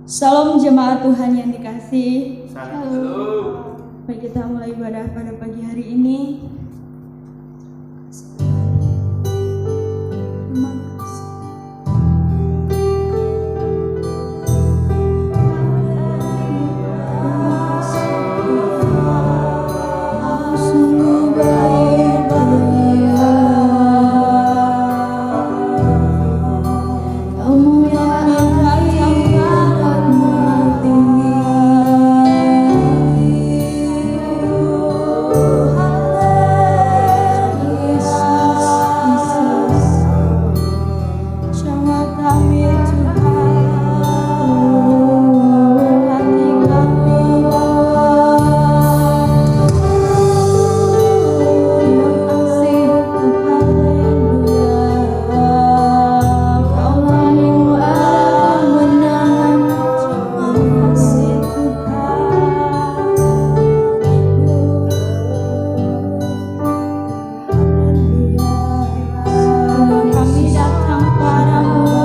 Shalom jemaat Tuhan yang dikasih. Shalom. Baik, kita mulai ibadah pada pagi hari ini. Terima kasih. Sungguh baik Dia. Kemuliaan Tuhan tinggi. Jawab kami Tuhan, hati kami terima kasih Haleluya. Kaulah yang menang. Terima kasih Tuhan. Kami datang padamu,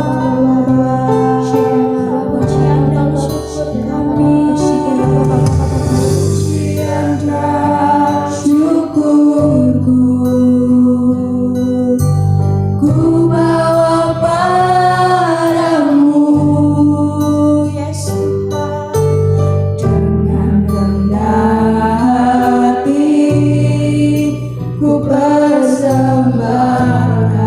pujian dan syukur kami, pujian dan syukurku ku bawa padamu, Yesus Tuhan. Dengan rendah hati ku persembahkan.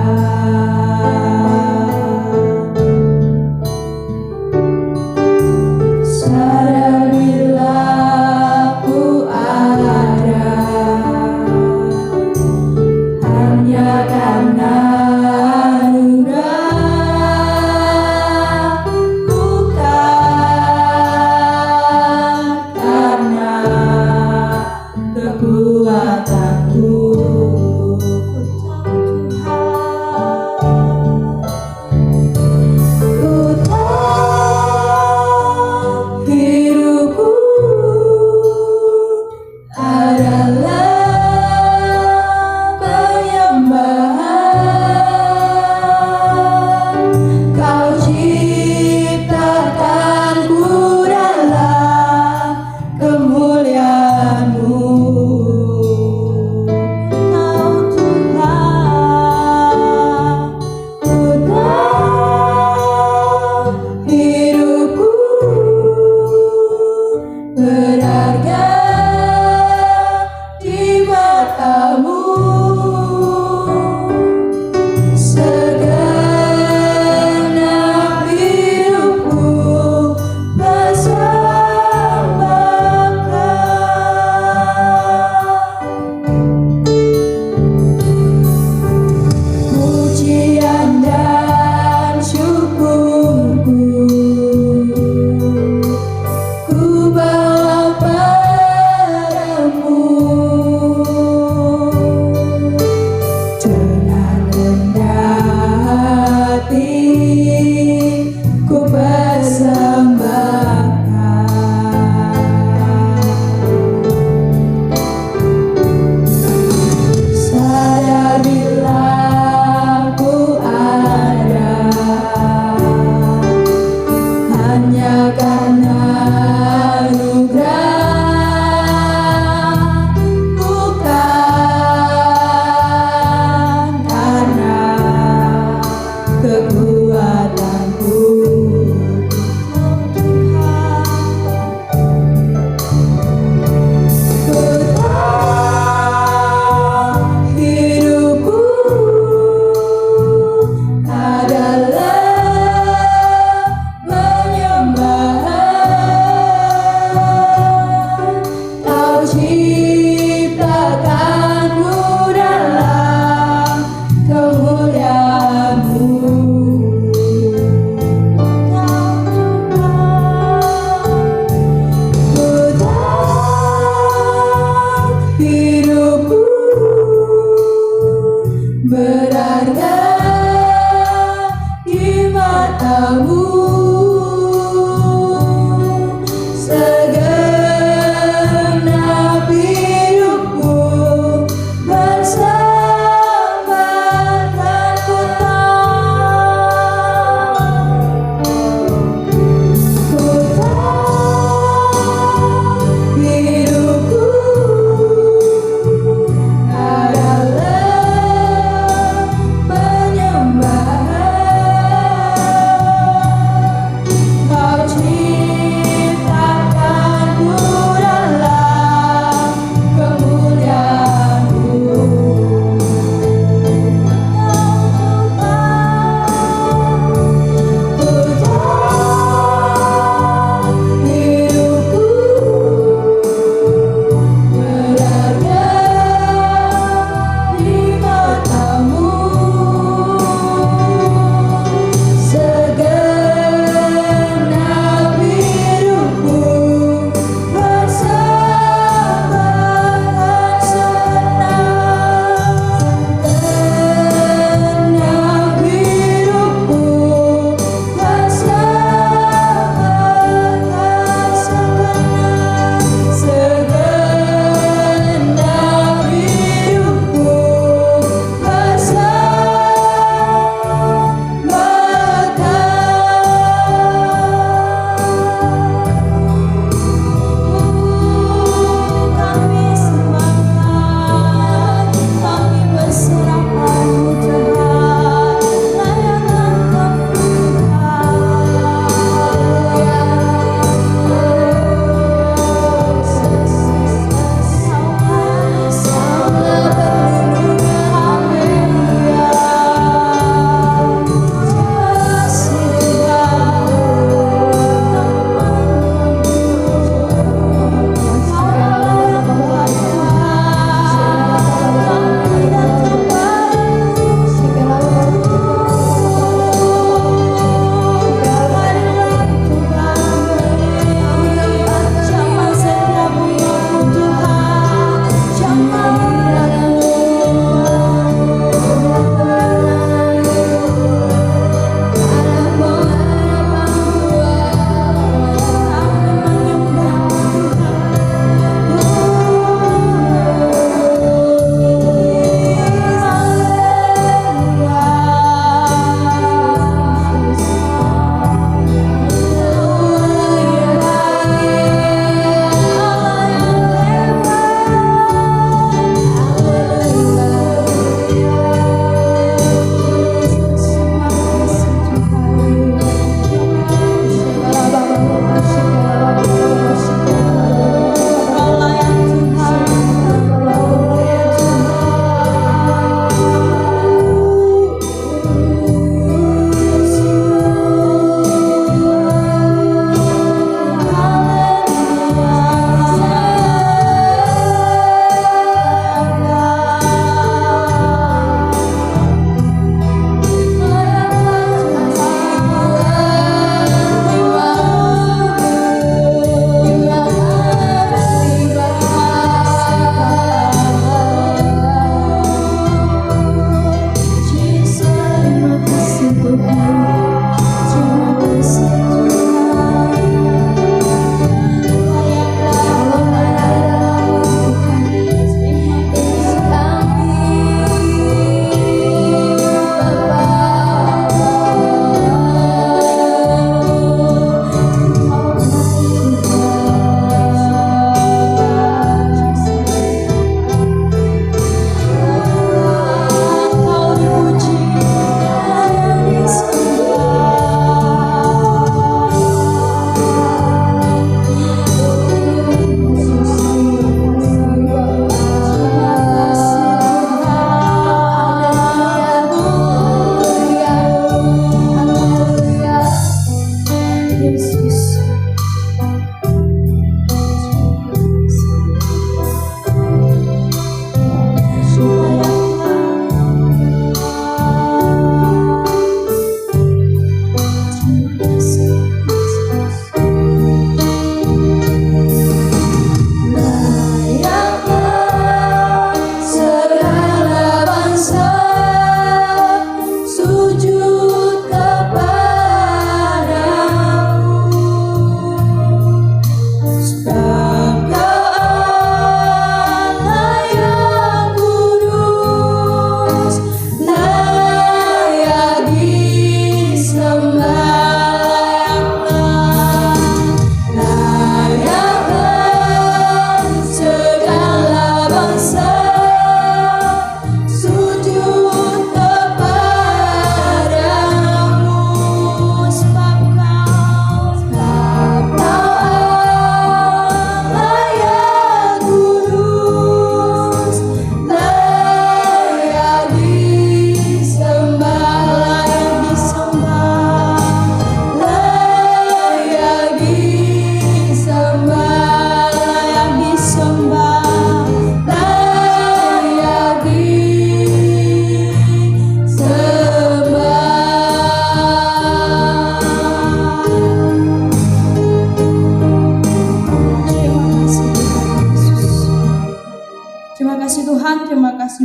Sadar bila ku ada hanya karena anugerah, bukan karena kekuatanku. Ku tahu Tuhan, ku tahu hidupku adalah penyembahan. Kau ciptakanku dalam kemuliaan-Mu. Kau Tuhan, ku tahu hidupku berharga di mata-Mu. Segenap hidupku persembahkan. Pujian dan syukurku ku bawa padamu. Dengan rendah hati ku persembahkan. Sadar bila ku ada hanya karena anugerah, bukan karena kekuatanku. Ku tahu hidupku adalah penyembahan. Kau ciptakanku dalam kemuliaan-Mu.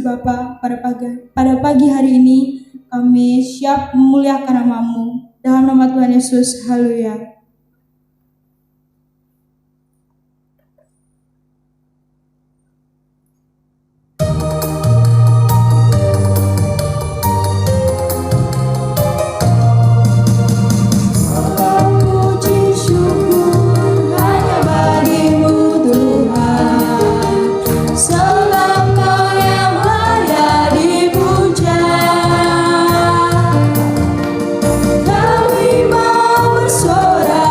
Bapa, pada pagi hari ini kami siap memuliakan nama-Mu. Dalam nama Tuhan Yesus, haleluya. Kami mau bersorak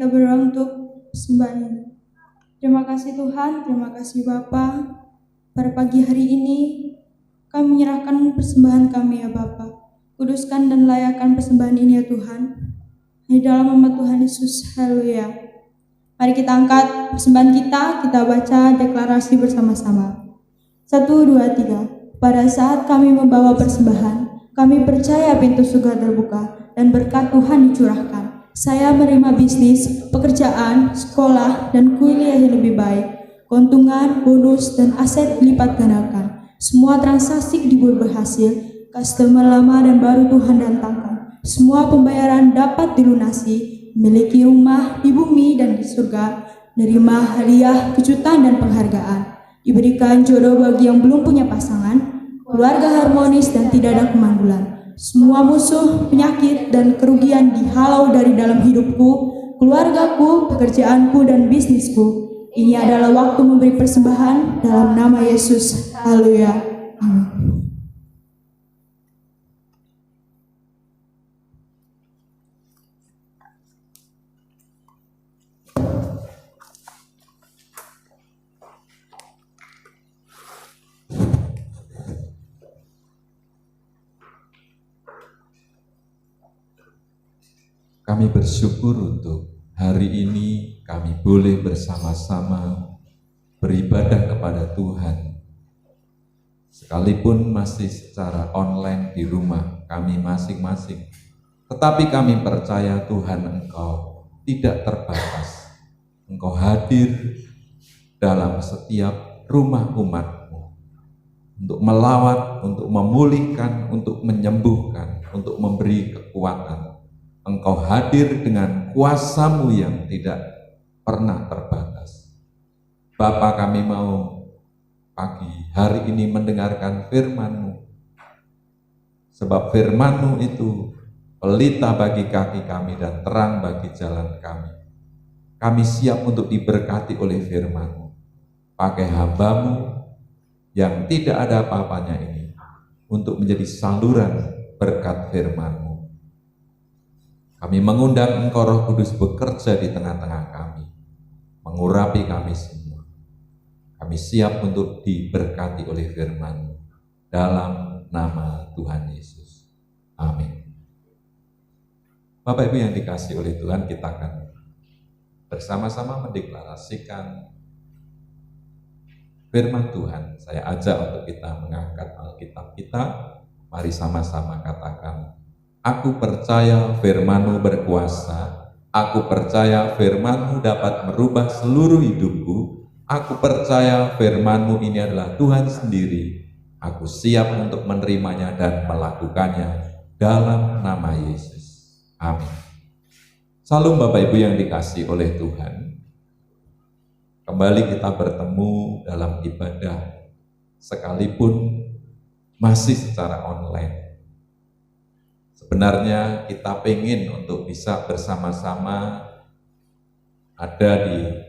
kita berdoa untuk persembahan ini. Terima kasih Tuhan, terima kasih Bapa. Pada pagi hari ini kami menyerahkan persembahan kami ya Bapa. Kuduskan dan layakkan persembahan ini ya Tuhan. Di dalam nama Tuhan Yesus, haleluya. Mari kita angkat persembahan kita baca deklarasi bersama-sama. 1, 2, 3. Pada saat kami membawa persembahan, kami percaya pintu surga terbuka dan berkat Tuhan dicurahkan. Saya menerima bisnis, pekerjaan, sekolah, dan kuliah yang lebih baik. Keuntungan, bonus, dan aset dilipat gandakan. Semua transaksi berhasil, customer lama dan baru Tuhan datangkan. Semua pembayaran dapat dilunasi, memiliki rumah di bumi dan di surga, menerima hadiah, kejutan, dan penghargaan. Diberikan jodoh bagi yang belum punya pasangan, keluarga harmonis dan tidak ada kemandulan. Semua musuh, penyakit, dan kerugian dihalau dari dalam hidupku, keluargaku, pekerjaanku, dan bisnisku. Ini adalah waktu memberi persembahan dalam nama Yesus. Haleluya. Amin. Kami bersyukur untuk hari ini kami boleh bersama-sama beribadah kepada Tuhan. Sekalipun masih secara online di rumah kami masing-masing, tetapi kami percaya Tuhan Engkau tidak terbatas. Engkau hadir dalam setiap rumah umat-Mu untuk melawat, untuk memulihkan, untuk menyembuhkan, untuk memberi kekuatan. Engkau hadir dengan kuasa-Mu yang tidak pernah terbatas. Bapa, kami mau pagi hari ini mendengarkan firman-Mu. Sebab firman-Mu itu pelita bagi kaki kami dan terang bagi jalan kami. Kami siap untuk diberkati oleh firman-Mu. Pakai hamba-Mu yang tidak ada apa-apanya ini untuk menjadi saluran berkat firman-Mu. Kami mengundang Engkau Roh Kudus bekerja di tengah-tengah kami, mengurapi kami semua. Kami siap untuk diberkati oleh firman-Mu dalam nama Tuhan Yesus. Amin. Bapak Ibu yang dikasihi oleh Tuhan, kita akan bersama-sama mendeklarasikan firman Tuhan. Saya ajak untuk kita mengangkat Alkitab kita. Mari sama-sama katakan, aku percaya firman-Mu berkuasa, aku percaya firman-Mu dapat merubah seluruh hidupku, aku percaya firman-Mu ini adalah Tuhan sendiri, aku siap untuk menerimanya dan melakukannya dalam nama Yesus. Amin. Salam Bapak Ibu yang dikasihi oleh Tuhan. Kembali kita bertemu dalam ibadah, sekalipun masih secara online. Sebenarnya kita pengen untuk bisa bersama-sama ada di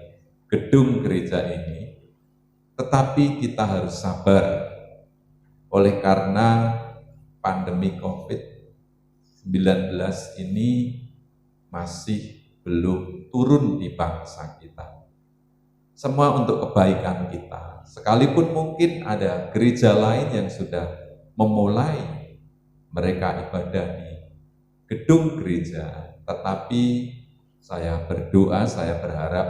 gedung gereja ini, tetapi kita harus sabar oleh karena pandemi COVID-19 ini masih belum turun di bangsa kita. Semua untuk kebaikan kita. Sekalipun mungkin ada gereja lain yang sudah memulai mereka ibadah di gedung gereja, tetapi saya berdoa, saya berharap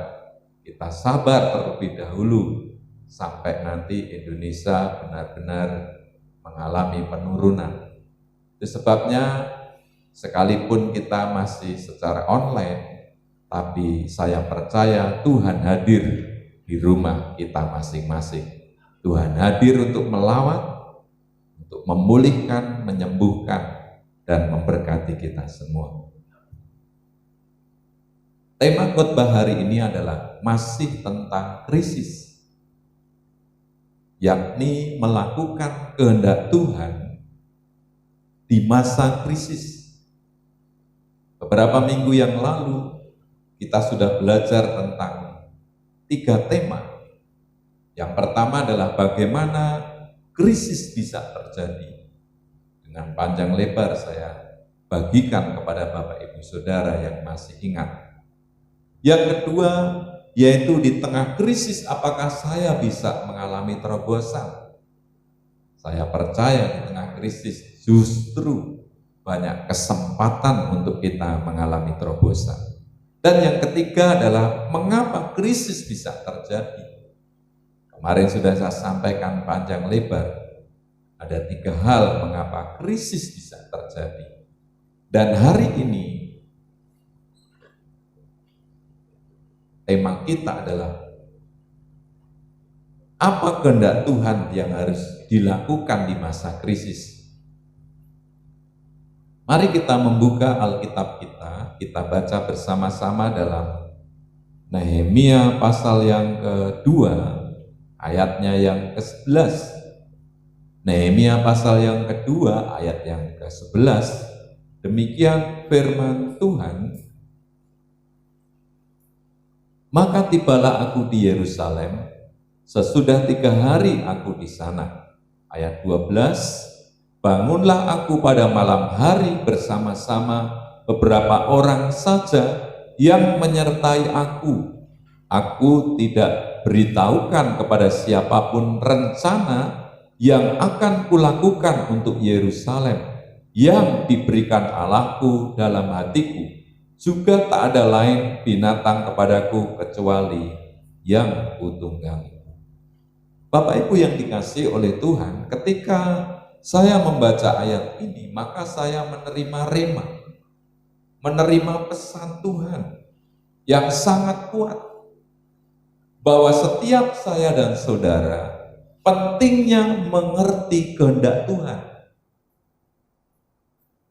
kita sabar terlebih dahulu sampai nanti Indonesia benar-benar mengalami penurunan. Itu sebabnya sekalipun kita masih secara online, tapi saya percaya Tuhan hadir di rumah kita masing-masing. Tuhan hadir untuk melawat, untuk memulihkan, menyembuhkan, dan memberkati kita semua. Tema khotbah hari ini adalah masih tentang krisis, yakni melakukan kehendak Tuhan di masa krisis. Beberapa minggu yang lalu kita sudah belajar tentang 3 tema. Yang pertama adalah bagaimana krisis bisa terjadi. Dengan panjang lebar saya bagikan kepada Bapak Ibu Saudara yang masih ingat. Yang kedua, yaitu di tengah krisis apakah saya bisa mengalami terobosan? Saya percaya di tengah krisis justru banyak kesempatan untuk kita mengalami terobosan. Dan yang ketiga adalah mengapa krisis bisa terjadi. Kemarin sudah saya sampaikan panjang lebar. Ada 3 hal mengapa krisis bisa terjadi. Dan hari ini tema kita adalah apa kehendak Tuhan yang harus dilakukan di masa krisis. Mari kita membuka Alkitab kita baca bersama-sama dalam Nehemia pasal yang kedua, ayatnya yang ke-11. Nehemia pasal yang kedua, ayat yang ke-11. Demikian firman Tuhan. Maka tibalah aku di Yerusalem, sesudah 3 hari aku di sana. Ayat 12, bangunlah aku pada malam hari bersama-sama beberapa orang saja yang menyertai aku. Aku tidak beritahukan kepada siapapun rencana yang akan kulakukan untuk Yerusalem yang diberikan Allahku dalam hatiku. Juga tak ada lain binatang kepadaku kecuali yang kutunggangi. Bapak Ibu yang dikasihi oleh Tuhan, ketika saya membaca ayat ini, maka saya menerima rema, menerima pesan Tuhan yang sangat kuat, bahwa setiap saya dan saudara pentingnya mengerti kehendak Tuhan,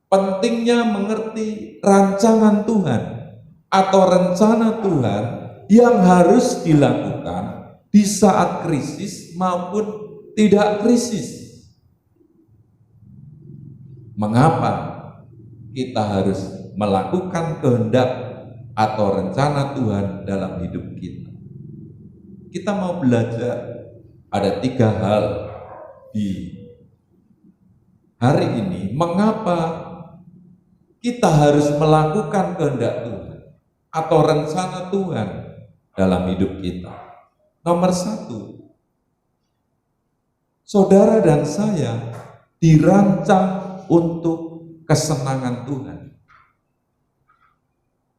pentingnya mengerti rancangan Tuhan atau rencana Tuhan yang harus dilakukan di saat krisis maupun tidak krisis. Mengapa kita harus melakukan kehendak atau rencana Tuhan dalam hidup kita? Kita mau belajar ada 3 hal di hari ini. Mengapa kita harus melakukan kehendak Tuhan atau rencana Tuhan dalam hidup kita? Nomor 1, saudara dan saya dirancang untuk kesenangan Tuhan.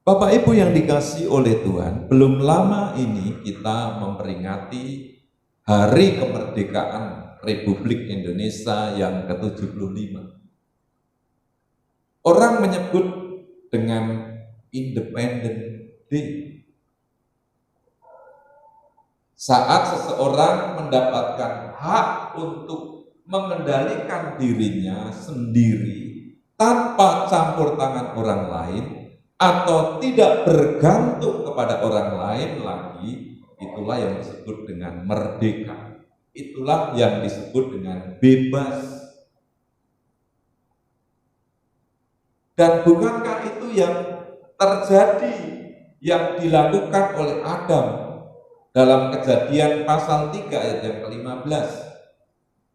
Bapak Ibu yang dikasihi oleh Tuhan, belum lama ini kita memperingati Hari Kemerdekaan Republik Indonesia yang ke-75. Orang menyebut dengan Independence Day. Saat seseorang mendapatkan hak untuk mengendalikan dirinya sendiri tanpa campur tangan orang lain atau tidak bergantung kepada orang lain lagi, itulah yang disebut dengan merdeka. Itulah yang disebut dengan bebas. Dan bukankah itu yang terjadi, yang dilakukan oleh Adam dalam Kejadian pasal 3 ayat yang ke-15?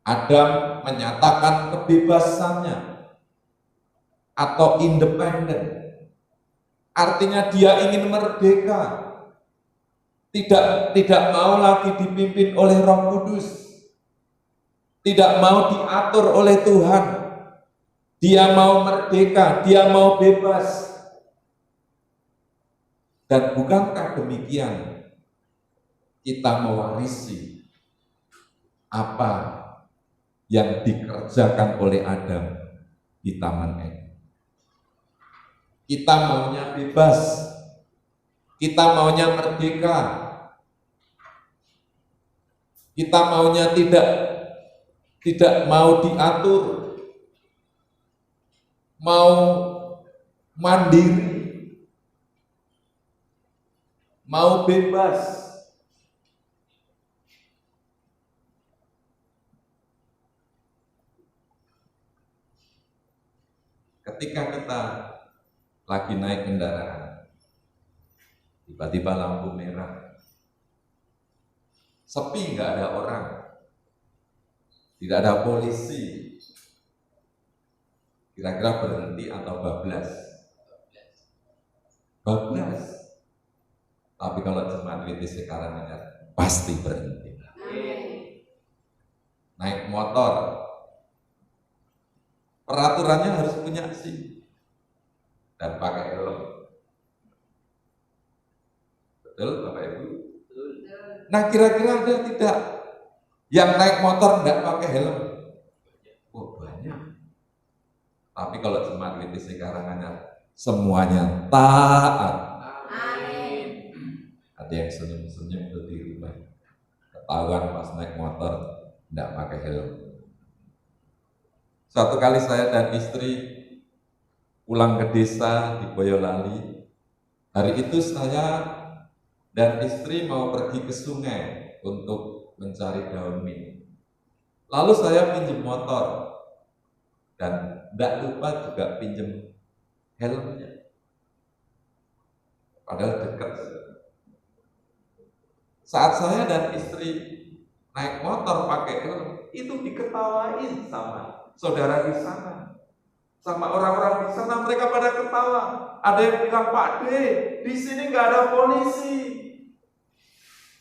Adam menyatakan kebebasannya atau independen. Artinya dia ingin merdeka. Tidak mau lagi dipimpin oleh Roh Kudus. Tidak mau diatur oleh Tuhan. Dia mau merdeka, dia mau bebas. Dan bukankah demikian kita mewarisi apa yang dikerjakan oleh Adam di Taman Eden? Kita maunya bebas, kita maunya merdeka, kita maunya tidak mau diatur, mau mandiri, mau bebas. Ketika kita lagi naik kendaraan, tiba-tiba lampu merah, sepi, nggak ada orang, tidak ada polisi, kira-kira berhenti atau bablas? Bablas. Tapi kalau jemaat WTC Karanganyar pasti berhenti. Naik motor, peraturannya harus punya SIM dan pakai helm. Betul Bapak Ibu? Nah kira-kira ada tidak yang naik motor tidak pakai helm? Oh banyak. Tapi kalau jemaat WTC Karanganyar semuanya taat. Ada yang senyum-senyum tuh di rumah, ketahuan pas naik motor tidak pakai helm. Suatu kali saya dan istri pulang ke desa di Boyolali. Hari itu saya dan istri mau pergi ke sungai untuk mencari daun mint. Lalu saya pinjam motor dan tidak lupa juga pinjam helmnya. Padahal dekat. Saat saya dan istri naik motor pakai helm, itu diketawain sama saudara di sana, sama orang-orang di sana. Mereka pada ketawa. Ada yang bilang, Pak D, di sini nggak ada polisi.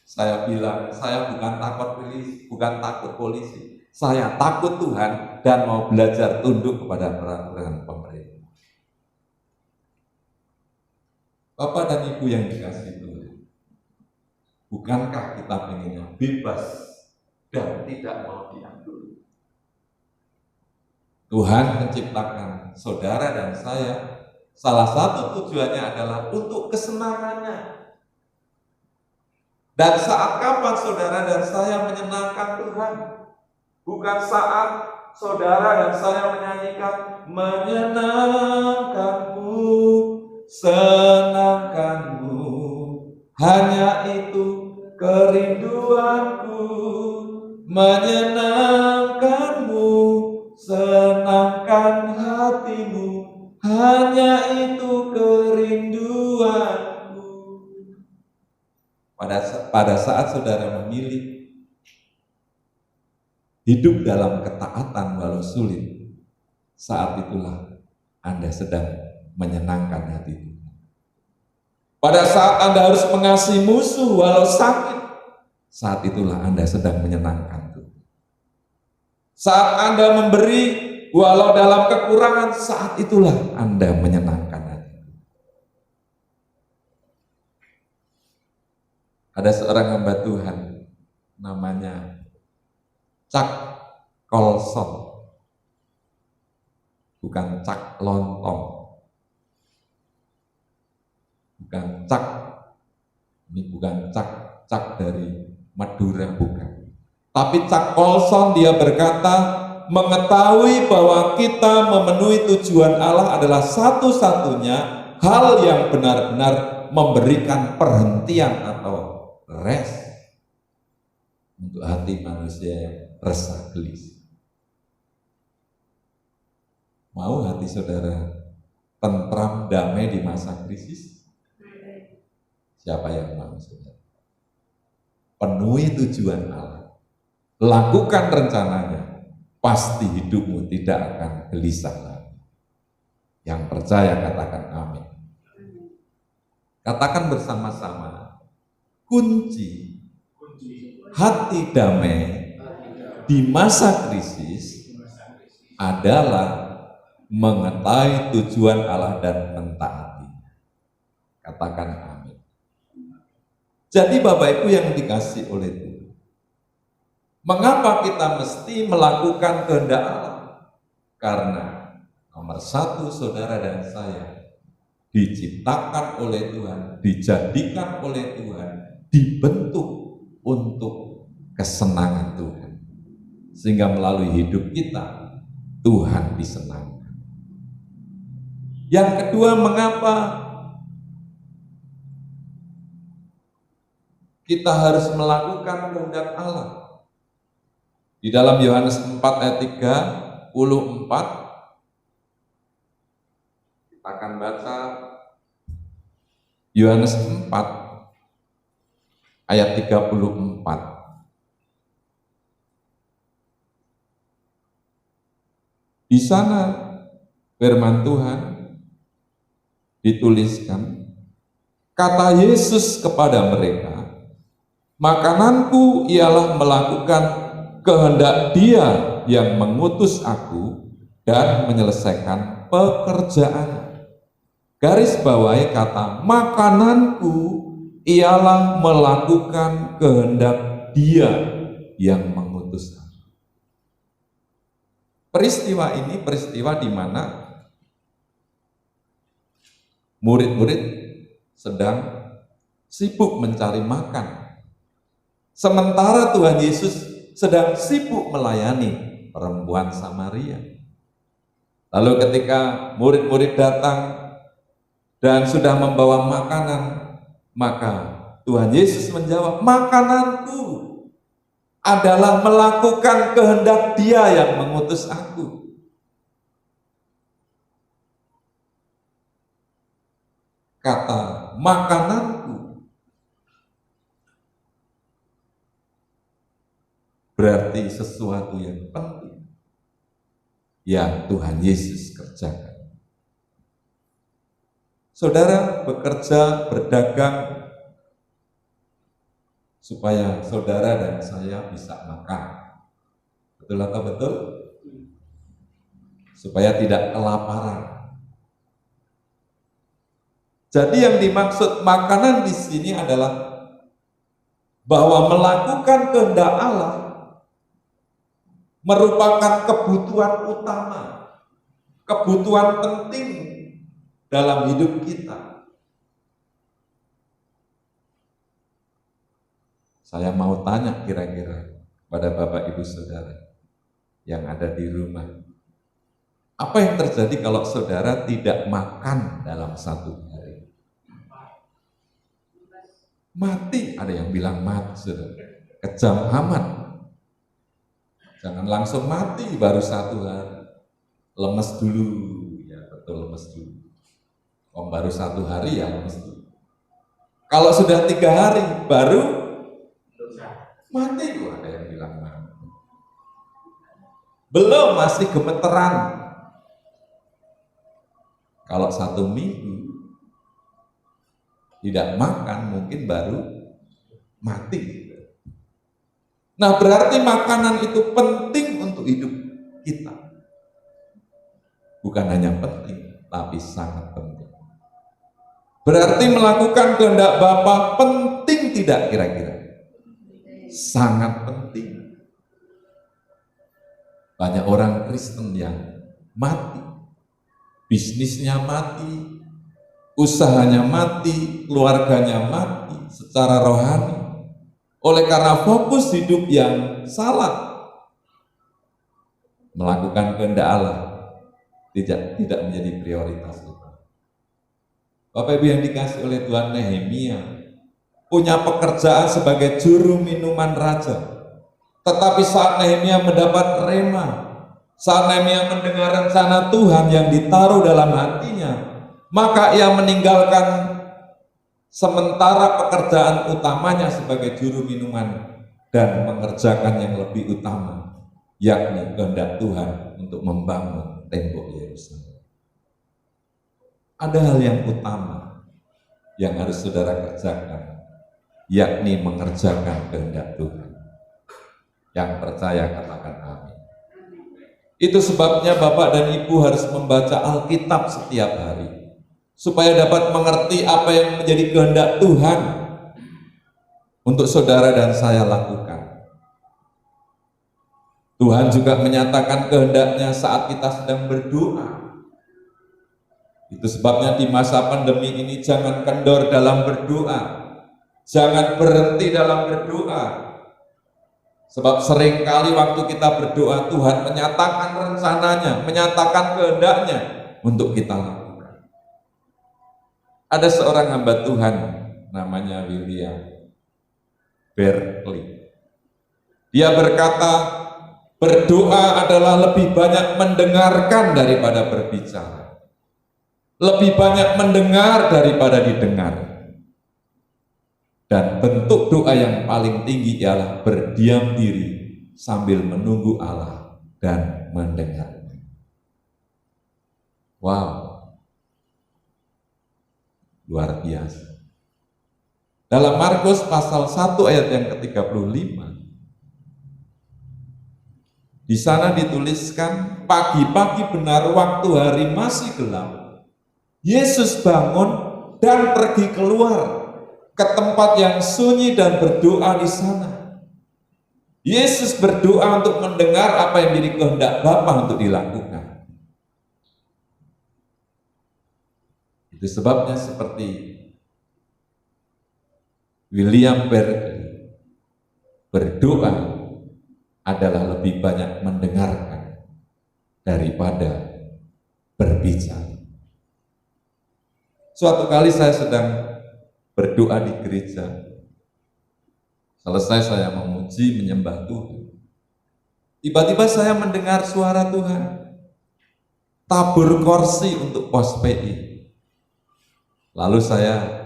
Saya bilang, saya bukan takut polisi. Saya takut Tuhan dan mau belajar tunduk kepada peraturan pemerintah. Bapak dan Ibu yang dikasihi Tuhan, bukankah kita pengennya bebas dan tidak mau diatur? Tuhan menciptakan saudara dan saya, salah satu tujuannya adalah untuk kesenangannya. Dan saat kapan saudara dan saya menyenangkan Tuhan? Bukan saat saudara dan saya menyanyikan menyenangkanmu, senangkanmu, hanya itu kerinduanku, menyenangkanmu, senangkan hatimu, hanya itu kerinduanku. Pada saat saudara memilih hidup dalam ketaatan walau sulit, saat itulah Anda sedang menyenangkan hati Tuhan. Pada saat Anda harus mengasihi musuh walau sakit, saat itulah Anda sedang menyenangkan Tuhan. Saat Anda memberi walau dalam kekurangan, saat itulah Anda menyenangkan hati. Ada seorang hamba Tuhan namanya Cak Kolson, bukan Cak Lontong, bukan Cak, ini bukan Cak dari Madura, bukan. Tapi Cak Kolson, dia berkata, mengetahui bahwa kita memenuhi tujuan Allah adalah satu-satunya hal yang benar-benar memberikan perhentian atau rest untuk hati manusia yang resah gelisah. Mau hati saudara tentram, damai di masa krisis? Siapa yang mau saudara? Penuhi tujuan Allah, lakukan rencananya, pasti hidupmu tidak akan gelisah lagi. Yang percaya katakan amin. Katakan bersama-sama, kunci hati damai di masa krisis adalah mengetahui tujuan Allah dan mentaati. Katakan amin. Jadi Bapak Ibu yang dikasih oleh Tuhan, mengapa kita mesti melakukan kehendak Allah? Karena nomor satu, saudara dan saya diciptakan oleh Tuhan, dijadikan oleh Tuhan, dibentuk untuk kesenangan Tuhan, sehingga melalui hidup kita Tuhan disenangkan. Yang kedua, mengapa kita harus melakukan kehendak Allah? Di dalam Yohanes 4 ayat 34, kita akan baca Yohanes 4 ayat 34. Di sana firman Tuhan dituliskan, Kata Yesus kepada mereka, makananku ialah melakukan kehendak Dia yang mengutus aku dan menyelesaikan pekerjaan. Garis bawahi kata makananku ialah melakukan kehendak Dia yang mengutus aku. Peristiwa ini peristiwa di mana murid-murid sedang sibuk mencari makan. Sementara Tuhan Yesus sedang sibuk melayani perempuan Samaria. Lalu ketika murid-murid datang dan sudah membawa makanan, maka Tuhan Yesus menjawab, makananku adalah melakukan kehendak Dia yang mengutus aku. Kata makananku berarti sesuatu yang penting yang Tuhan Yesus kerjakan. Saudara bekerja, berdagang supaya saudara dan saya bisa makan. Betul atau betul? Supaya tidak kelaparan. Jadi yang dimaksud makanan di sini adalah bahwa melakukan kehendak Allah merupakan kebutuhan utama, kebutuhan penting dalam hidup kita. Saya mau tanya kira-kira pada Bapak Ibu Saudara yang ada di rumah, apa yang terjadi kalau saudara tidak makan dalam satu hari? Mati, ada yang bilang mati, saudara. Kejam amat. Jangan langsung mati baru satu hari. Lemes dulu, ya betul lemes dulu. Om baru satu hari ya lemes dulu. Kalau sudah 3 hari baru mati, ada yang bilang mati. Belum, masih gemeteran. Kalau 1 minggu tidak makan mungkin baru mati. Nah, berarti makanan itu penting untuk hidup kita. Bukan hanya penting, tapi sangat penting. Berarti melakukan kehendak Bapa penting tidak kira-kira? Sangat penting. Banyak orang Kristen yang mati, bisnisnya mati, usahanya mati, keluarganya mati secara rohani. Oleh karena fokus hidup yang salah, melakukan kehendak Allah tidak menjadi prioritas kita. Bapak Ibu yang dikasih oleh Tuhan, Nehemia punya pekerjaan sebagai juru minuman raja. Tetapi saat Nehemia mendapat rema, saat Nehemia mendengar rencana Tuhan yang ditaruh dalam hatinya, maka ia meninggalkan sementara pekerjaan utamanya sebagai juru minuman dan mengerjakan yang lebih utama, yakni kehendak Tuhan untuk membangun tembok Yerusalem. Ada hal yang utama yang harus saudara kerjakan, yakni mengerjakan kehendak Tuhan. Yang percaya katakan amin. Itu sebabnya Bapak dan Ibu harus membaca Alkitab setiap hari, supaya dapat mengerti apa yang menjadi kehendak Tuhan untuk saudara dan saya lakukan. Tuhan juga menyatakan kehendaknya saat kita sedang berdoa. Itu sebabnya di masa pandemi ini jangan kendor dalam berdoa, jangan berhenti dalam berdoa. Sebab seringkali waktu kita berdoa, Tuhan menyatakan rencananya, menyatakan kehendaknya untuk kita lakukan. Ada seorang hamba Tuhan namanya William Berkeley. Dia berkata, berdoa adalah lebih banyak mendengarkan daripada berbicara. Lebih banyak mendengar daripada didengar. Dan bentuk doa yang paling tinggi ialah berdiam diri sambil menunggu Allah dan mendengarnya. Wow. Luar biasa. Dalam Markus pasal 1 ayat yang ke-35, di sana dituliskan, pagi-pagi benar waktu hari masih gelap, Yesus bangun dan pergi keluar ke tempat yang sunyi dan berdoa di sana. Yesus berdoa untuk mendengar apa yang menjadi kehendak Bapa untuk dilakukan. Itu sebabnya seperti William Berkeley, berdoa adalah lebih banyak mendengarkan daripada berbicara. Suatu kali saya sedang berdoa di gereja. Selesai saya memuji, menyembah Tuhan. Tiba-tiba saya mendengar suara Tuhan. Tabur kursi untuk pos PI. Lalu saya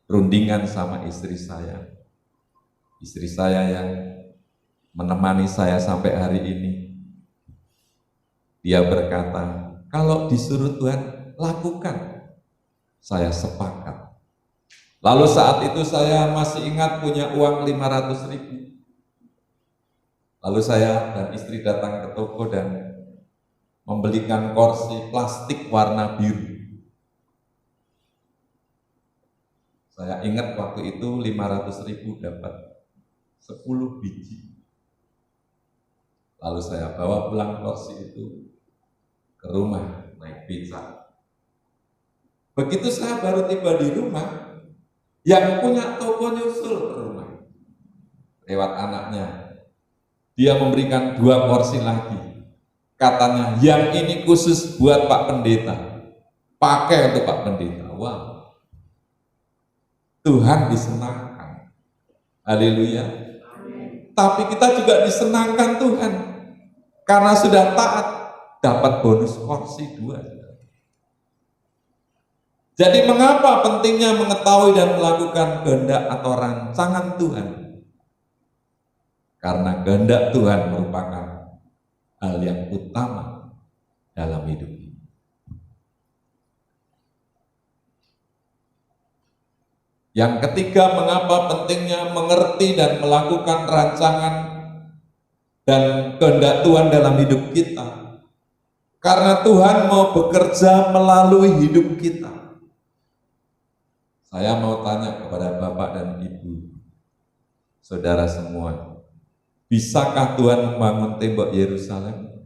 rundingan sama istri saya. Istri saya yang menemani saya sampai hari ini. Dia berkata, kalau disuruh Tuhan, lakukan. Saya sepakat. Lalu saat itu saya masih ingat punya uang 500.000. Lalu saya dan istri datang ke toko dan membelikan kursi plastik warna biru. Saya ingat waktu itu 500.000 dapat 10 biji. Lalu saya bawa pulang kursi itu ke rumah naik beca. Begitu saya baru tiba di rumah, yang punya toko nyusul ke rumah lewat anaknya. Dia memberikan 2 kursi lagi. Katanya, yang ini khusus buat Pak Pendeta. Pakai untuk Pak Pendeta. Wow. Tuhan disenangkan. Haleluya. Tapi kita juga disenangkan Tuhan. Karena sudah taat, dapat bonus kursi 2. Jadi mengapa pentingnya mengetahui dan melakukan kehendak atau rancangan Tuhan? Karena kehendak Tuhan merupakan hal yang utama dalam hidup ini. Yang ketiga, mengapa pentingnya mengerti dan melakukan rancangan dan kehendak Tuhan dalam hidup kita? Karena Tuhan mau bekerja melalui hidup kita. Saya mau tanya kepada Bapak dan Ibu, saudara semua, bisakah Tuhan membangun tembok Yerusalem?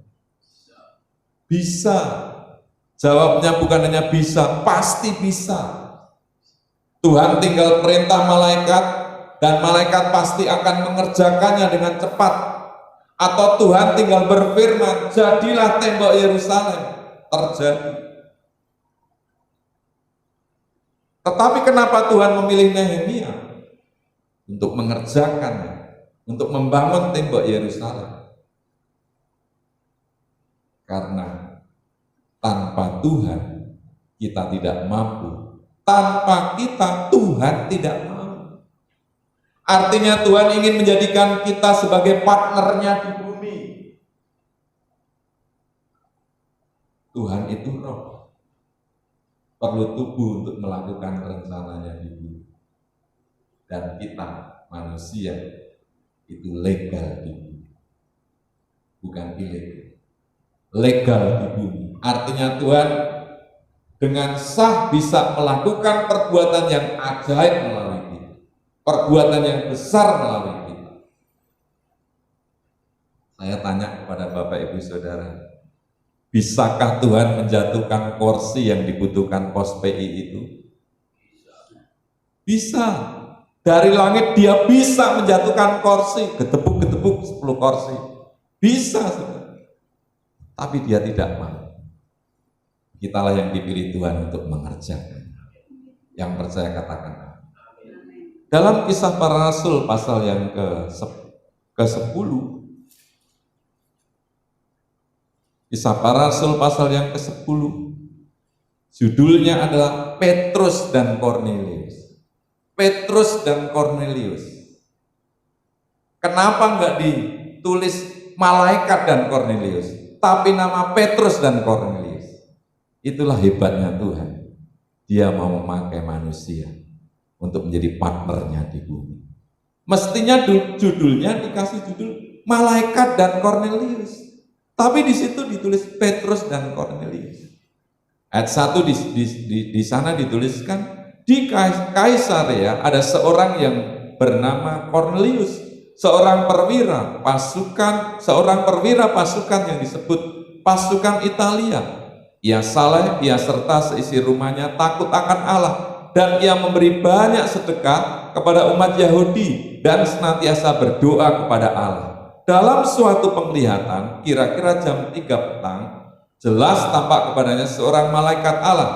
Bisa. Jawabnya bukan hanya bisa, pasti bisa. Tuhan tinggal perintah malaikat, dan malaikat pasti akan mengerjakannya dengan cepat. Atau Tuhan tinggal berfirman, jadilah tembok Yerusalem, terjadi. Tetapi kenapa Tuhan memilih Nehemia untuk mengerjakannya, untuk membangun tembok Yerusalem? Karena tanpa Tuhan kita tidak mampu. Tanpa kita Tuhan tidak mampu. Artinya Tuhan ingin menjadikan kita sebagai partnernya di bumi. Tuhan itu roh. Perlu tubuh untuk melakukan rencananya di bumi. Dan kita manusia itu legal di bumi, bukan ilegal. Legal di bumi. Artinya Tuhan dengan sah bisa melakukan perbuatan yang ajaib melalui kita, perbuatan yang besar melalui kita. Saya tanya kepada Bapak Ibu Saudara, bisakah Tuhan menjatuhkan kursi yang dibutuhkan pos PI itu? Bisa. Dari langit Dia bisa menjatuhkan kursi, gedebuk-gedebuk 10 kursi. Bisa, saudara. Tapi Dia tidak mau. Kitalah yang dipilih Tuhan untuk mengerjakan. Yang percaya katakan. Dalam Kisah Para Rasul pasal yang ke-10, Kisah Para Rasul pasal yang ke-10, judulnya adalah Petrus dan Kornelius. Petrus dan Kornelius. Kenapa enggak ditulis malaikat dan Kornelius, tapi nama Petrus dan Kornelius? Itulah hebatnya Tuhan. Dia mau memakai manusia untuk menjadi partnernya di bumi. Mestinya judulnya dikasih judul Malaikat dan Kornelius. Tapi di situ ditulis Petrus dan Kornelius. Ayat 1 di sana dituliskan, di Kaisarea ada seorang yang bernama Kornelius, seorang perwira pasukan yang disebut pasukan Italia. Ia saleh, ia serta seisi rumahnya takut akan Allah, dan ia memberi banyak sedekah kepada umat Yahudi dan senantiasa berdoa kepada Allah. Dalam suatu penglihatan, kira-kira jam 3 petang, jelas tampak kepadanya seorang malaikat Allah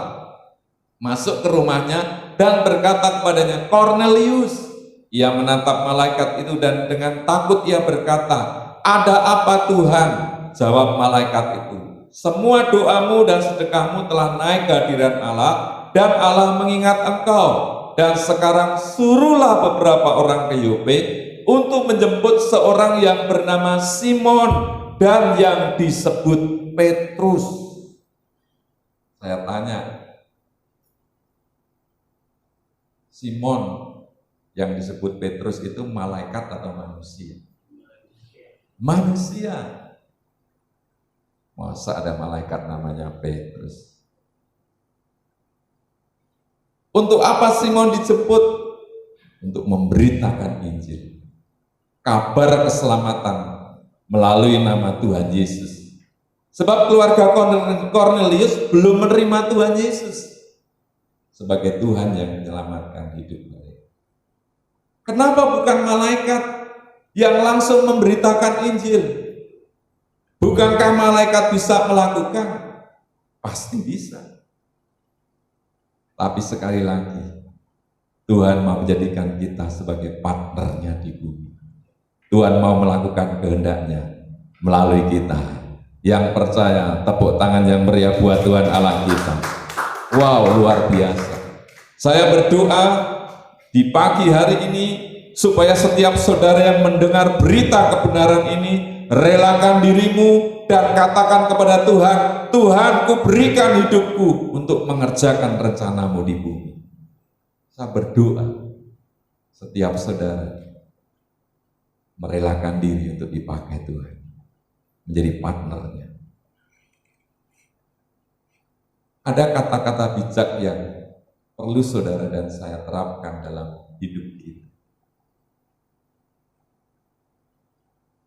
masuk ke rumahnya dan berkata kepadanya, Kornelius. Ia menatap malaikat itu dan dengan takut ia berkata, ada apa Tuhan? Jawab malaikat itu, semua doamu dan sedekahmu telah naik ke hadirat Allah, dan Allah mengingat engkau. Dan sekarang suruhlah beberapa orang ke Yope untuk menjemput seorang yang bernama Simon dan yang disebut Petrus. Saya tanya, Simon yang disebut Petrus itu malaikat atau manusia? Manusia. Masa ada malaikat namanya Petrus? Untuk apa Simon dijemput? Untuk memberitakan Injil, kabar keselamatan melalui nama Tuhan Yesus. Sebab keluarga Kornelius belum menerima Tuhan Yesus sebagai Tuhan yang menyelamatkan hidup mereka. Kenapa bukan malaikat yang langsung memberitakan Injil? Bukankah malaikat bisa melakukan? Pasti bisa. Tapi sekali lagi, Tuhan mau menjadikan kita sebagai partnernya di bumi. Tuhan mau melakukan kehendaknya melalui kita. Yang percaya, tepuk tangan yang meriah buat Tuhan Allah kita. Wow, luar biasa. Saya berdoa di pagi hari ini supaya setiap saudara yang mendengar berita kebenaran ini, relakan dirimu dan katakan kepada Tuhan, Tuhan, ku berikan hidupku untuk mengerjakan rencanamu di bumi. Saya berdoa setiap saudara merelakan diri untuk dipakai Tuhan, menjadi partnernya. Ada kata-kata bijak yang perlu saudara dan saya terapkan dalam hidup kita.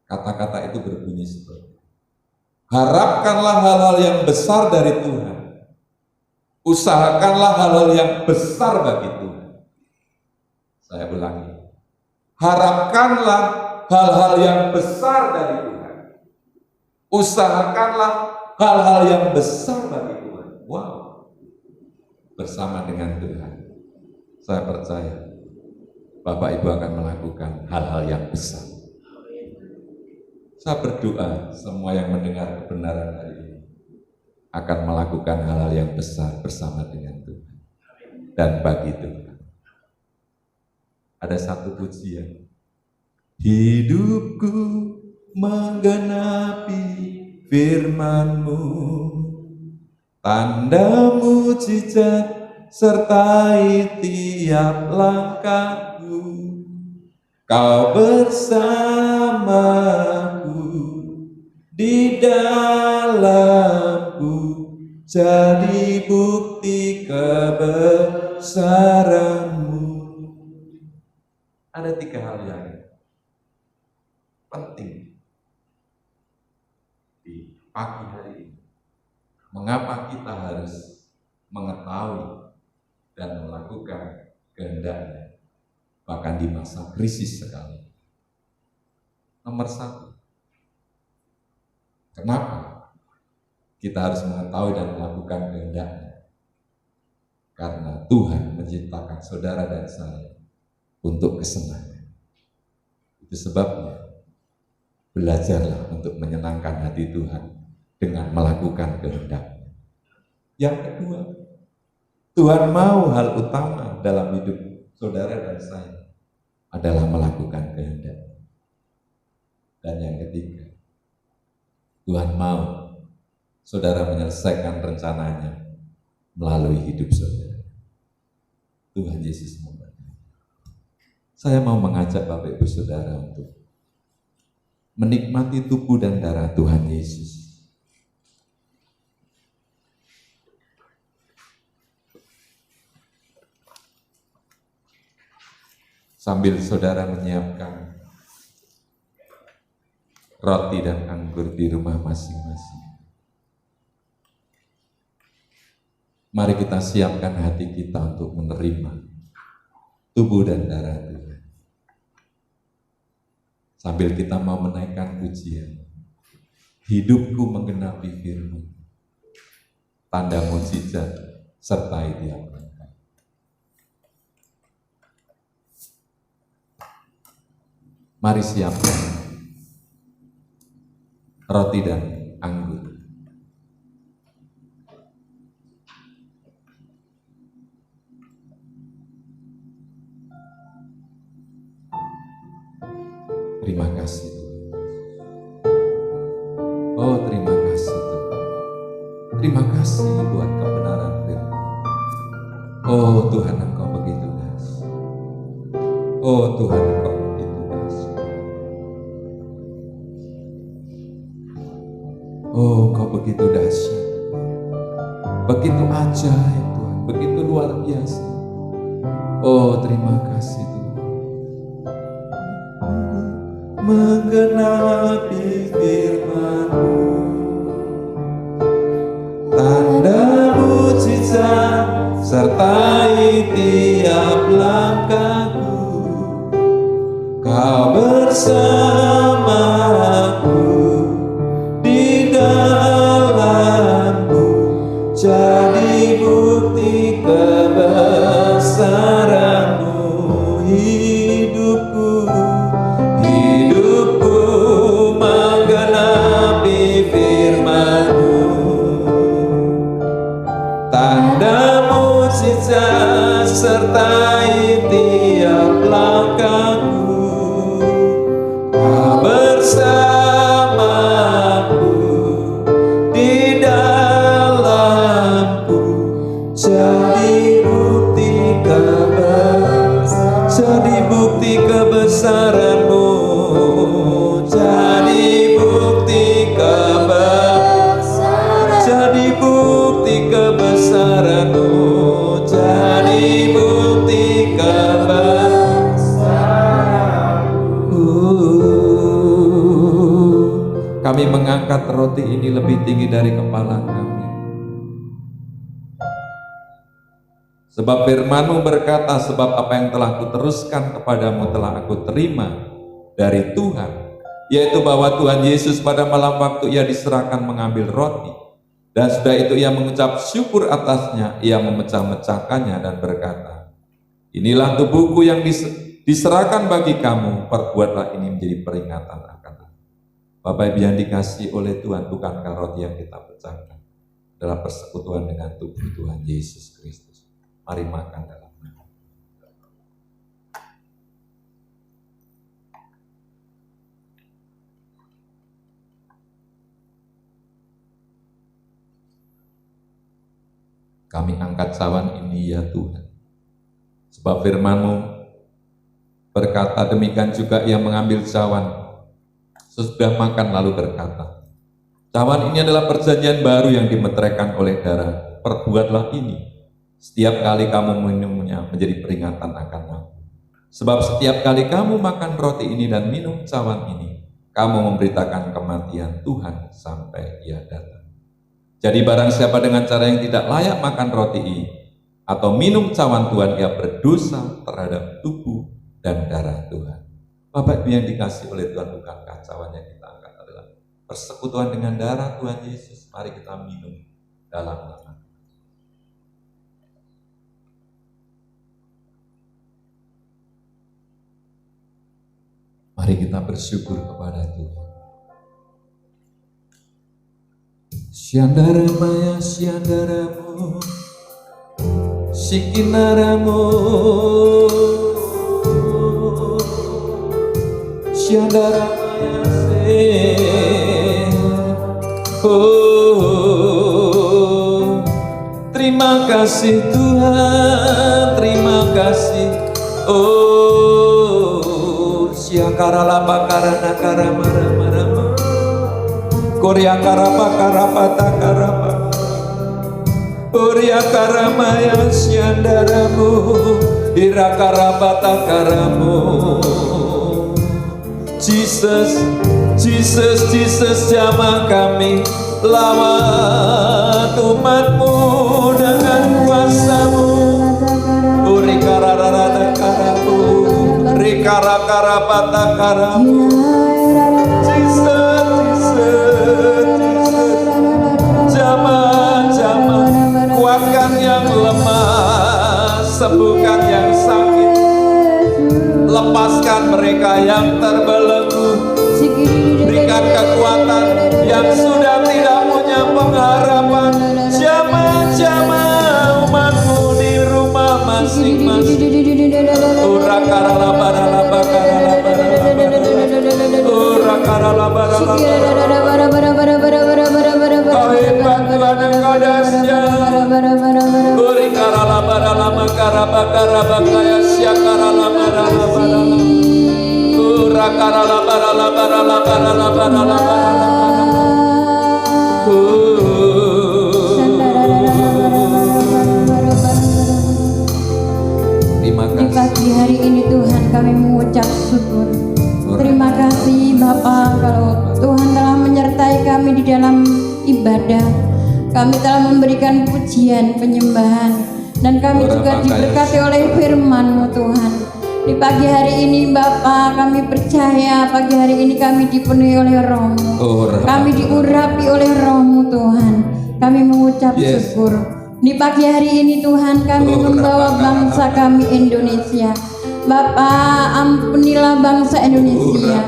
Kata-kata itu berbunyi seperti, harapkanlah hal-hal yang besar dari Tuhan. Usahakanlah hal-hal yang besar bagi Tuhan. Saya ulangi, harapkanlah hal-hal yang besar dari Tuhan. Usahakanlah hal-hal yang besar bagi Tuhan. Wow. Bersama dengan Tuhan, saya percaya Bapak Ibu akan melakukan hal-hal yang besar. Saya berdoa semua yang mendengar kebenaran hari ini akan melakukan hal-hal yang besar bersama dengan Tuhan dan bagi Tuhan. Ada satu pujian, hidupku menggenapi firman-Mu, tanda mujizat sertai tiap langkahku. Kau bersamaku, di dalamku, jadi bukti kebesaran-Mu. Ada 3 hal yang penting di pagi hari ini. Mengapa kita harus mengetahui dan melakukan kehendak-Nya, bahkan di masa krisis sekali. Nomor 1, kenapa kita harus mengetahui dan melakukan kehendak-Nya? Karena Tuhan menciptakan saudara dan saya untuk kesenangan. Itu sebabnya belajarlah untuk menyenangkan hati Tuhan dengan melakukan kehendak-Nya. Yang kedua, Tuhan mau hal utama dalam hidup saudara dan saya adalah melakukan kehendak. Dan yang ketiga, Tuhan mau saudara menyelesaikan rencananya melalui hidup saudara. Tuhan Yesus memberkati. Saya mau mengajak Bapak Ibu Saudara untuk menikmati tubuh dan darah Tuhan Yesus. Sambil saudara menyiapkan roti dan anggur di rumah masing-masing, mari kita siapkan hati kita untuk menerima tubuh dan darah Tuhan. Sambil kita mau menaikkan pujian, hidupku menggenapi firman, tanda mukjizat sertai tiap langkah. Mari siapkan roti dan anggur. Terima kasih Tuhan. Oh, terima kasih Tuhan. Terima kasih buat kebenaran firman. Oh Tuhan, Engkau begitu dahsyat. Oh Tuhan, Engkau begitu dahsyat. Oh, Engkau begitu dahsyat. Begitu ajaib Tuhan, begitu luar biasa. Oh, terima kasih Tuhan. Menggenapi firman-Mu, tanda mukjizat sertai tiap langkahku. Kau bersamaku di dalamku, jadi bukti kebesaran-Mu. Hidupku menggenapi firman-Mu, tanda mukjizat sertai tiap langkahku. Kau bersamaku di dalamku, jadi bukti kebesaran-Mu. Kami mengangkat roti ini lebih tinggi dari kepala kami. Sebab firman-Mu berkata, sebab apa yang telah kuteruskan kepadamu telah aku terima dari Tuhan, yaitu bahwa Tuhan Yesus pada malam waktu Ia diserahkan mengambil roti, dan sudah itu Ia mengucap syukur atasnya, Ia memecah-mecahkannya dan berkata, inilah tubuhku yang diserahkan bagi kamu, perbuatlah ini menjadi peringatan akan aku. Bapak Ibu yang dikasihi oleh Tuhan, bukankah roti yang kita pecahkan adalah persekutuan dengan tubuh Tuhan Yesus Kristus? Mari makan dalam nama. Kami angkat cawan ini ya Tuhan, sebab firman-Mu berkata demikian juga Ia mengambil cawan sesudah makan lalu berkata, cawan ini adalah perjanjian baru yang dimeteraikan oleh darah. Perbuatlah ini setiap kali kamu minumnya menjadi peringatan akan aku. Sebab setiap kali kamu makan roti ini dan minum cawan ini, kamu memberitakan kematian Tuhan sampai Ia datang. Jadi barang siapa dengan cara yang tidak layak makan roti ini atau minum cawan Tuhan, ia berdosa terhadap tubuh dan darah Tuhan. Bapak Ibu yang dikasihi oleh Tuhan, bukankah cawan yang kita angkat adalah persekutuan dengan darah Tuhan Yesus? Mari kita minum dalam nama. Mari kita bersyukur kepada Tuhan. Syandara maya syandaramu, sikinaramu, syandara maya se. Oh, terima kasih Tuhan, terima kasih. Oh, Siakarala bakarana karama. Korea karapa karapata karapa. Korea karamaya siandaramu. Ira karapata karamu. Jesus, Jesus, Jesus, jamah kami, lawan umatmu dengan kuasamu. Urikarararada karamu, rikarakarapata karamu. Jesus, jamah, jamah, kuatkan yang lemah, sembuhkan yang sakit, lepaskan mereka yang terbelenggu, berikan kekuatan yang sudah tidak punya pengharapan. Jamah-jamah umatmu di rumah masing-masing. Kau hebat Tuhan, Engkau dahsyat. Di pagi hari ini Tuhan kami mengucap syukur. Terima kasih Bapa kalau Tuhan telah menyertai kami di dalam ibadah. Kami telah memberikan pujian, penyembahan, dan kami juga diberkati oleh firman-Mu Tuhan. Di pagi hari ini Bapa, kami percaya pagi hari ini kami dipenuhi oleh Roh-Mu. Kami diurapi oleh Roh-Mu Tuhan. Kami mengucap syukur. Di pagi hari ini Tuhan kami membawa bangsa kami Indonesia. Bapa, ampunilah bangsa Indonesia.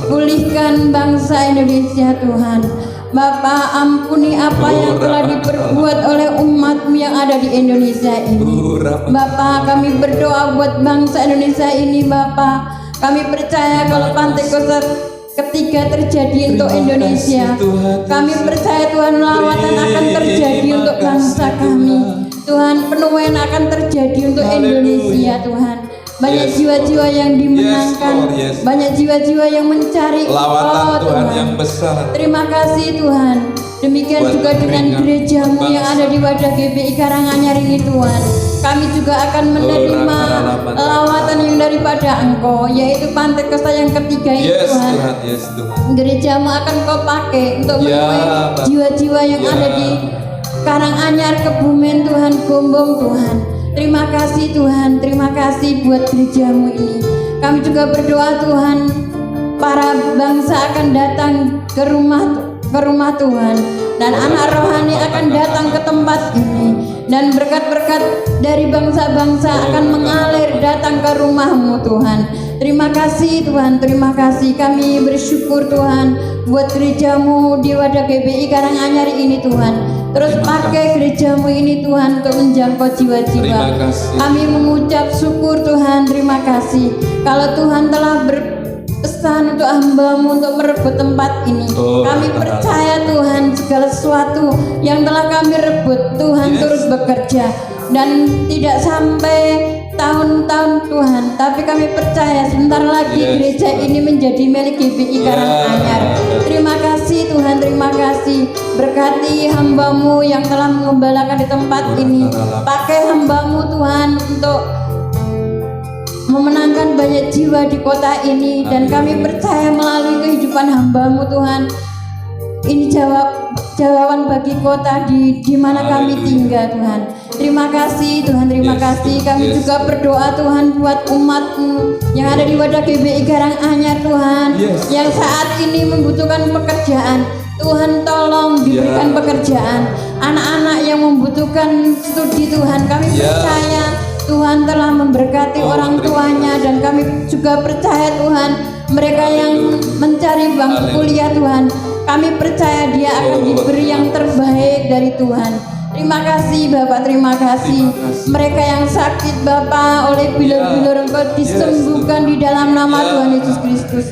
Pulihkan bangsa Indonesia Tuhan. Bapa, ampuni apa yang telah diperbuat oleh umat-Mu yang ada di Indonesia ini. Bapa, kami berdoa buat bangsa Indonesia ini Bapa. Kami percaya kalau Pantekosta ketiga terjadi untuk Indonesia. Kami percaya Tuhan lawatan akan terjadi untuk bangsa kami. Tuhan, penuaian akan terjadi untuk Indonesia Tuhan. Banyak jiwa-jiwa yang dimenangkan, banyak jiwa-jiwa yang mencari lawatan Tuhan yang besar. Terima kasih Tuhan. Demikian juga dengan gereja-Mu yang ada di Wadah GBI Karanganyar ini Tuhan. Kami juga akan menerima lawatan yang daripada Engkau, yaitu Pantekosta yang ketiga ini Tuhan. Gereja-Mu akan Kau pakai untuk menuai jiwa-jiwa yang ada di Karanganyar, Kebumen Tuhan, Gombong Tuhan. Terima kasih Tuhan, terima kasih buat gereja-Mu ini. Kami juga berdoa Tuhan, para bangsa akan datang ke rumah Tuhan, dan anak rohani akan datang ke tempat ini, dan berkat-berkat dari bangsa-bangsa akan mengalir datang ke rumah-Mu Tuhan. Terima kasih Tuhan, terima kasih. Kami bersyukur Tuhan buat gereja-Mu di Wadah GBI Karanganyar ini Tuhan. Terus pakai gereja-Mu ini Tuhan untuk menjangkau jiwa-jiwa. Kami mengucap syukur Tuhan, terima kasih. Kalau Tuhan telah berpesan untuk hamba-Mu untuk merebut tempat ini, kami percaya Tuhan segala sesuatu yang telah kami rebut Tuhan turut bekerja. Dan tidak sampai tahun-tahun Tuhan, tapi kami percaya sebentar lagi gereja ini menjadi milik GBI Karanganyar. Terima kasih Tuhan, terima kasih. Berkati hamba-Mu yang telah mengembalakan di tempat ini. Pakai hamba-Mu Tuhan untuk memenangkan banyak jiwa di kota ini. Dan kami percaya melalui kehidupan hamba-Mu Tuhan, ini jawaban bagi kota di mana kami tinggal Tuhan. Terima kasih Tuhan, terima kasih. Kami juga berdoa Tuhan buat umat-Mu yang ada di Wadah GBI Karanganyar Tuhan, yang saat ini membutuhkan pekerjaan. Tuhan tolong diberikan pekerjaan. Anak-anak yang membutuhkan studi Tuhan, kami percaya Tuhan telah memberkati orang tuanya. Dan kami juga percaya Tuhan, mereka yang mencari bangku kuliah Tuhan, kami percaya dia akan diberi yang terbaik dari Tuhan. Terima kasih Bapak, terima kasih. Mereka yang sakit Bapak, oleh bilur-bilur Engkau disembuhkan di dalam nama Tuhan Yesus Kristus.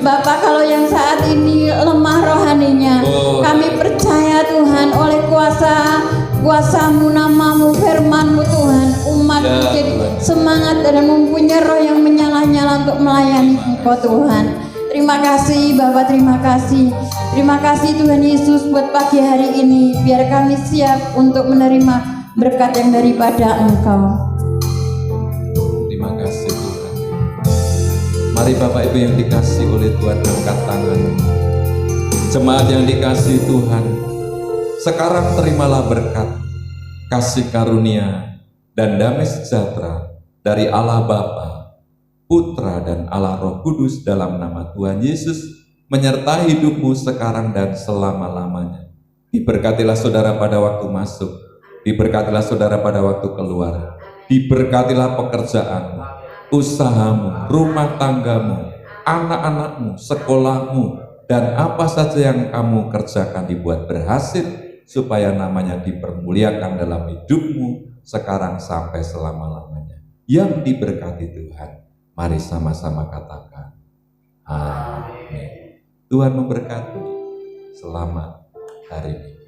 Bapak, kalau yang saat ini lemah rohaninya, kami percaya Tuhan oleh kuasa kuasamu, namamu, firmanmu Tuhan. Umat Ya, menjadi Tuhan. semangat dan mempunyai roh yang menyala-nyala untuk melayani Engkau Tuhan. Terima kasih Bapak, terima kasih. Terima kasih Tuhan Yesus buat pagi hari ini. Biar kami siap untuk menerima berkat yang daripada Engkau. Terima kasih Tuhan. Mari Bapak Ibu yang dikasih oleh Tuhan, angkat tangan. Jemaat yang dikasih Tuhan, sekarang terimalah berkat, kasih karunia, dan damai sejahtera dari Allah Bapa, Putra, dan Allah Roh Kudus dalam nama Tuhan Yesus menyertai hidupmu sekarang dan selama-lamanya. Diberkatilah saudara pada waktu masuk, diberkatilah saudara pada waktu keluar, diberkatilah pekerjaanmu, usahamu, rumah tanggamu, anak-anakmu, sekolahmu, dan apa saja yang kamu kerjakan dibuat berhasil, supaya namanya dipermuliakan dalam hidupmu sekarang sampai selama-lamanya. Yang diberkati Tuhan, mari sama-sama katakan amin. Tuhan memberkati. Selamat hari ini.